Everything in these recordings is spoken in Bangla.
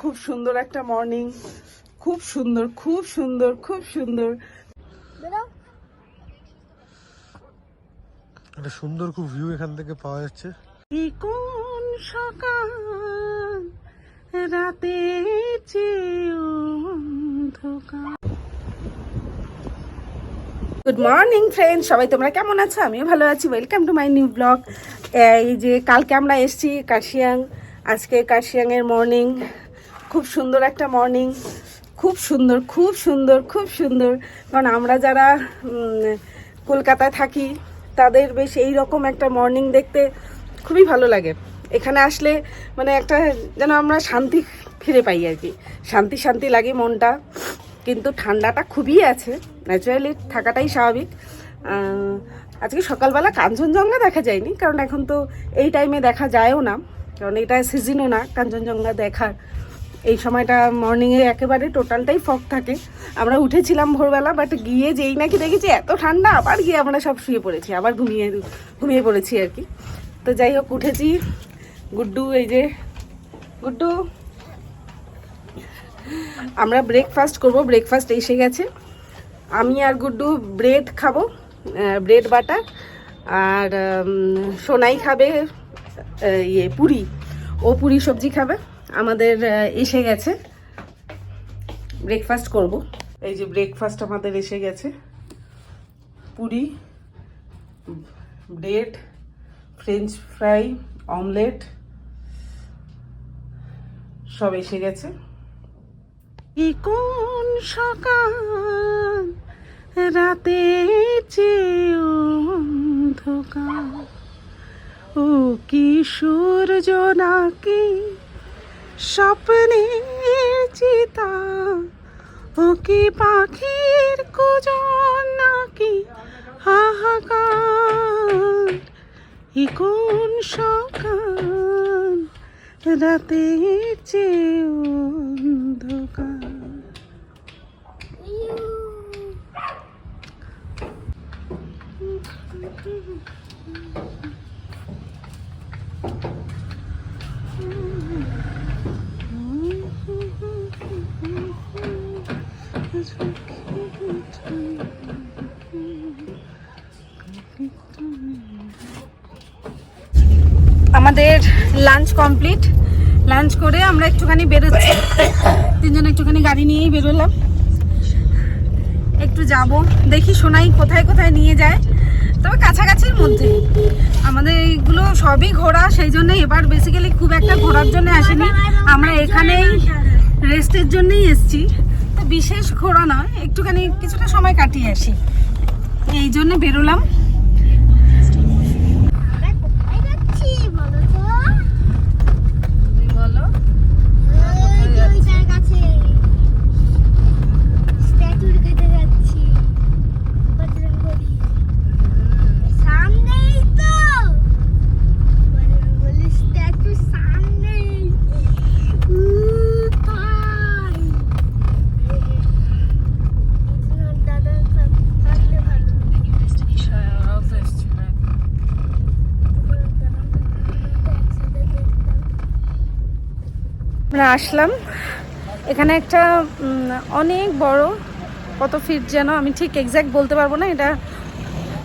খুব সুন্দর একটা মর্নিং, খুব সুন্দর খুব সুন্দর খুব সুন্দর। একটা সুন্দর খুব ভিউ এখান থেকে পাওয়া যাচ্ছে। এই কোন সকাল রাতে গুড মর্নিং ফ্রেন্ডস, সবাই তোমরা কেমন আছো? আমিও ভালো আছি। Welcome to my new blog. এই যে কালকে আমরা এসেছি কার্শিয়াং, আজকে কার্শিয়াংয়ের মর্নিং, খুব সুন্দর একটা মর্নিং, খুব সুন্দর খুব সুন্দর খুব সুন্দর। কারণ আমরা যারা কলকাতায় থাকি তাদের বেশ এই রকম একটা মর্নিং দেখতে খুবই ভালো লাগে। এখানে আসলে মানে একটা যেন আমরা শান্তি ফিরে পাই আর কি, শান্তি শান্তি লাগে মনটা। কিন্তু ঠান্ডাটা খুবই আছে, ন্যাচারালি থাকাটাই স্বাভাবিক। আজকে সকালবেলা কাঞ্চনজঙ্ঘা দেখা যায়নি, কারণ এখন তো এই টাইমে দেখা যায়ও না, কারণ এটা সিজনও না কাঞ্চনজঙ্ঘা দেখার। এই সময়টা মর্নিংয়ে একেবারে টোটালটাই ফগ থাকে। আমরা উঠেছিলাম ভোরবেলা, বাট গিয়ে যেই নাকি দেখেছি এত ঠান্ডা, আবার গিয়ে আমরা সব শুয়ে পড়েছি, আবার ঘুমিয়ে পড়েছি আর কি। তো যাই হোক, উঠেছি। গুড্ডু, এই যে গুড্ডু, আমরা ব্রেকফাস্ট করব। ব্রেকফাস্ট এসে গেছে। আমি আর গুড্ডু ব্রেড খাবো, ব্রেড বাটার। আর সোনাই খাবে পুরি, ও পুরি সবজি খাবে। আমাদের এসে গেছে, ব্রেকফাস্ট করব। এই যে ব্রেকফাস্ট আমাদের এসে গেছে, Puri, bread, French fry, omelette সব এসে গেছে। এই কোন সকাল রাতে অন্ধকার, ও কি সূর্য নাকি স্বপ্নের চিতা, ও কি পাখির কুজন নাকি হাহাকার। এই কোন সকাল রাতে অন্ধকার। আমাদের লাঞ্চ কমপ্লিট। লাঞ্চ করে আমরা একটুখানি বেরোচ্ছি, তিনজন একটুখানি গাড়ি নিয়েই বেরোলাম। একটু যাব, দেখি সোনাই কোথায় কোথায় নিয়ে যায়, তবে কাছাকাছির মধ্যে। আমাদের এইগুলো সবই ঘোরা, সেই জন্য এবার বেসিক্যালি খুব একটা ঘোরার জন্য আসেনি, আমরা এখানেই রেস্টের জন্যই এসছি। তো বিশেষ ঘোরা নয়, একটুখানি কিছুটা সময় কাটিয়ে আসি, এই জন্য বেরোলাম। আমরা আসলাম এখানে একটা অনেক বড়, কত ফিট যেন আমি ঠিক এক্স্যাক্ট বলতে পারবো না। এটা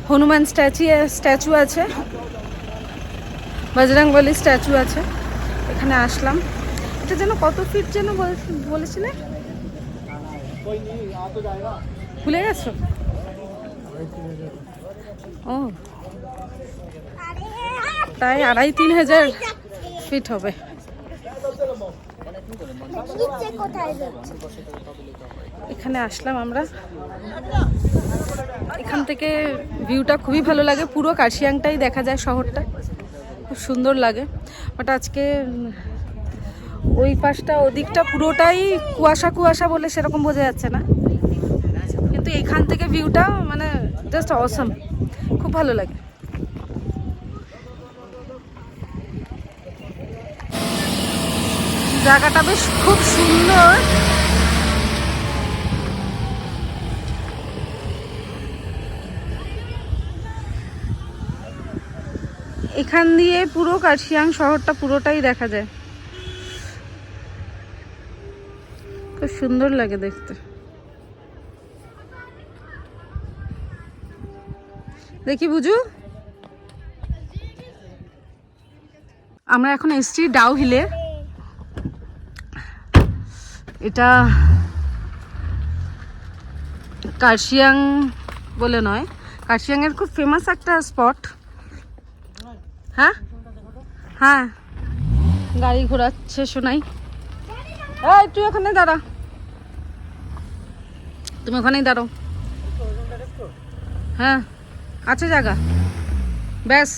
হনুমান স্ট্যাচু আছে, বজরংবলী স্ট্যাচু আছে। এখানে আসলাম, এটা যেন কত ফিট যেন বলেছিলে, ভুলে গেছো? ও, প্রায় 2500-3000 ফিট হবে। এখানে আসলাম আমরা, এখান থেকে ভিউটা খুবই ভালো লাগে, পুরো কার্শিয়াংটাই দেখা যায়, শহরটা খুব সুন্দর লাগে। বাট আজকে ওই পাশটা ওদিকটা পুরোটাই কুয়াশা কুয়াশা বলে সেরকম বোঝা যাচ্ছে না, কিন্তু এখান থেকে ভিউটা মানে জাস্ট অসাম, খুব ভালো লাগে। জায়গাটা বেশ খুব সুন্দর। এখান দিয়ে পুরো কার্শিয়াং শহরটা পুরোটাই দেখা যায়। খুব সুন্দর লাগে দেখতে। দেখি বুঝু, আমরা এখন এসছি ডাউ হিলে। এটা কার্শিয়াং বলে নয়, কার্শিয়াংয়ের খুব ফেমাস একটা স্পট। হ্যাঁ হ্যাঁ, গাড়ি ঘোরাচ্ছে শোনাই। এই তুই ওখানে দাঁড়া, তুমি ওখানেই দাঁড়াও। হ্যাঁ আছে জায়গা, ব্যাস।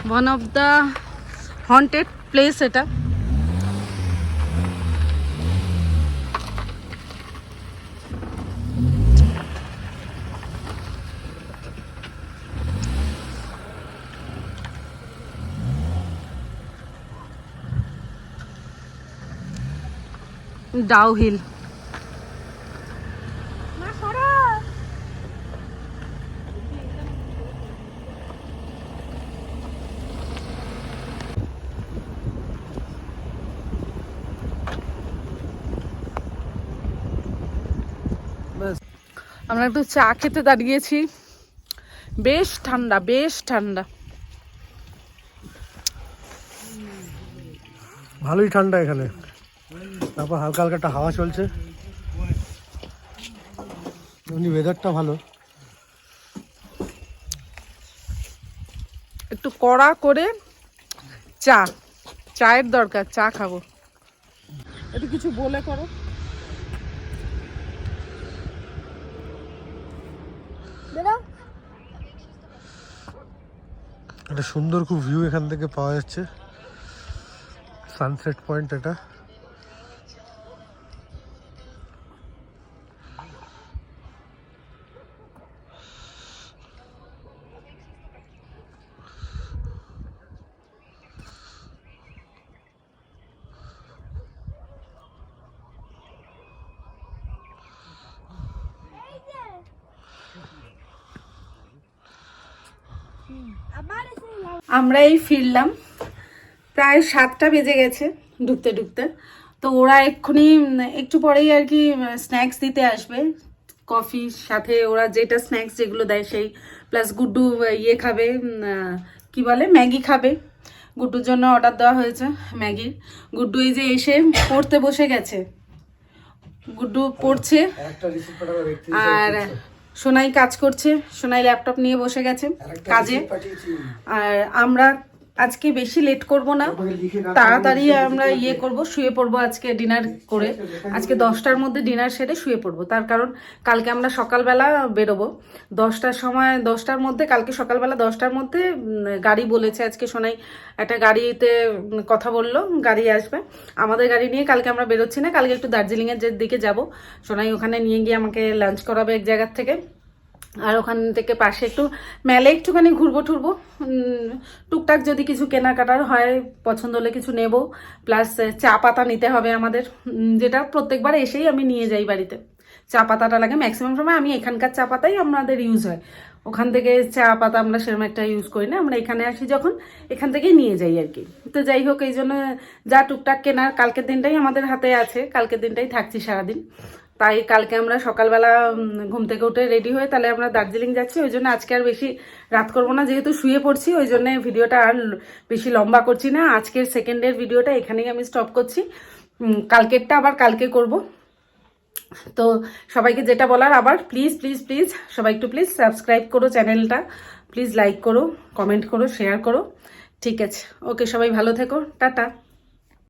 One of the haunted place এটা। ডাউ হিল। আমরা একটু চা খেতে দাঁড়িয়েছি, বেশ ঠান্ডা, বেশ ঠান্ডা। ভালোই ঠান্ডা এখানে, তারপর হালকা হালকা একটা হাওয়া চলছে, এমনি ওয়েদারটা ভালো। একটু কড়া করে চা, চায়ের দরকার, চা খাবো। একটু কিছু বলে করো। একটা সুন্দর খুব ভিউ এখান থেকে পাওয়া যাচ্ছে, সানসেট পয়েন্ট এটা। আমরা এই ফিরলাম, প্রায় 7টা বেজে গেছে ঢুকতে ঢুকতে। তো ওরা এক্ষুনি একটু পরেই আর কি স্ন্যাক্স দিতে আসবে, কফির সাথে ওরা যেটা স্ন্যাক্স যেগুলো দেয় সেই, প্লাস গুড্ডু ইয়ে খাবে, কি বলে, ম্যাগি খাবে। গুড্ডুর জন্য অর্ডার দেওয়া হয়েছে ম্যাগির। গুড্ডু এই যে এসে পড়তে বসে গেছে, গুড্ডু পড়ছে আর সোনাই কাজ করছে। সোনাই ল্যাপটপ নিয়ে বসে গেছে কাজে। আর আমরা আজকে বেশি লেট করব না, তাড়াতাড়ি আমরা ইয়ে করব, শুয়ে পড়বো আজকে ডিনার করে। আজকে 10টার মধ্যে ডিনার সেরে শুয়ে পড়বো, তার কারণ কালকে আমরা সকালবেলা বেরোবো 10টার সময়, 10টার মধ্যে, কালকে সকালবেলা 10টার মধ্যে গাড়ি বলেছে। আজকে শোনাই একটা গাড়িতে কথা বললো, গাড়ি আসবে। আমাদের গাড়ি নিয়ে কালকে আমরা বেরোচ্ছি না, কালকে একটু দার্জিলিংয়ের দিকে যাব। শোনাই ওখানে নিয়ে গিয়ে আমাকে লাঞ্চ করাবে এক জায়গার থেকে। আর ওখান থেকে পাশে একটু মেলে একটুখানি ঘুরবো টুরবো, টুকটাক যদি কিছু কেনাকাটার হয়, পছন্দ হলে কিছু নেব। প্লাস চা পাতা নিতে হবে আমাদের, যেটা প্রত্যেকবার এসেই আমি নিয়ে যাই বাড়িতে। চা পাতাটা লাগে ম্যাক্সিমাম সময়, আমি এখানকার চা পাতাই আমাদের ইউজ হয়। ওখান থেকে চা পাতা আমরা সেরকম একটা ইউজ করি না, আমরা এখানে আসি যখন এখান থেকেই নিয়ে যাই আর কি। তো যাই হোক, এই জন্য যা টুকটাক কেনার কালকের দিনটাই আমাদের হাতে আছে, কালকের দিনটাই থাকছি সারাদিন। তাই কালকে আমরা সকালবেলা ঘুম থেকে উঠে রেডি হয়ে তাহলে আমরা দার্জিলিং যাচ্ছি। ওই জন্য আজকে আর বেশি রাত করবো না, যেহেতু শুয়ে পড়ছি, ওই জন্য ভিডিওটা আর বেশি লম্বা করছি না। আজকের সেকেন্ডের ভিডিওটা এখানেই আমি স্টপ করছি, কালকেরটা আবার কালকে করব। তো সবাইকে যেটা বলার, আবার প্লিজ প্লিজ প্লিজ সবাই একটু প্লিজ সাবস্ক্রাইব করো চ্যানেলটা, প্লিজ লাইক করো, কমেন্ট করো, শেয়ার করো। ঠিক আছে, ওকে, সবাই ভালো থেকো, টাটা।